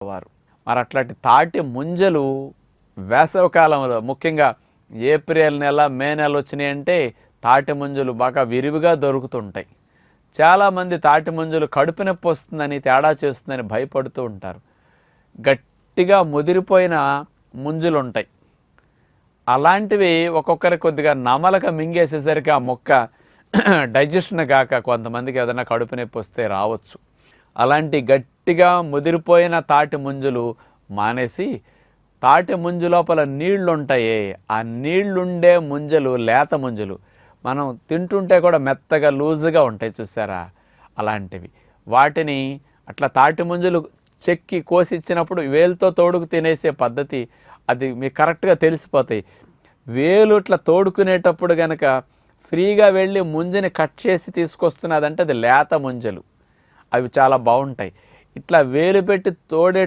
వారు. మరి అట్లాంటి తాటి ముంజలు వేసవికాలంలో ముఖ్యంగా ఏప్రిల్ నెల, మే నెల వచ్చినాయంటే తాటి ముంజలు బాగా విరివిగా దొరుకుతుంటాయి. చాలామంది తాటి ముంజలు కడుపు నొప్పి వస్తుందని, తేడా చేస్తుందని భయపడుతూ ఉంటారు. గట్టిగా ముదిరిపోయిన ముంజలు ఉంటాయి. అలాంటివి ఒక్కొక్కరికి కొద్దిగా నమలక మింగేసేసరికి ఆ మొక్క డైజెషన్ కాక కొంతమందికి ఏదైనా కడుపు నొప్పి వస్తే రావచ్చు. అలాంటి గట్టిగా ముదిరిపోయిన తాటి ముంజలు మానేసి, తాటి ముంజు లోపల నీళ్లు ఉంటాయే, ఆ నీళ్లుండే ముంజలు, లేత ముంజలు మనం తింటుంటే కూడా మెత్తగా లూజుగా ఉంటాయి చూసారా, అలాంటివి వాటిని అట్లా తాటి ముంజలు చెక్కి కోసిచ్చినప్పుడు వేలుతో తోడుకు తినేసే పద్ధతి అది మీకు కరెక్ట్గా తెలిసిపోతాయి. వేలు ఇట్లా తోడుకునేటప్పుడు కనుక ఫ్రీగా వెళ్ళి ముంజని కట్ చేసి తీసుకొస్తున్నదంటే అది లేత ముంజలు, అవి చాలా బాగుంటాయి. ఇట్లా వేలు పెట్టి తోడే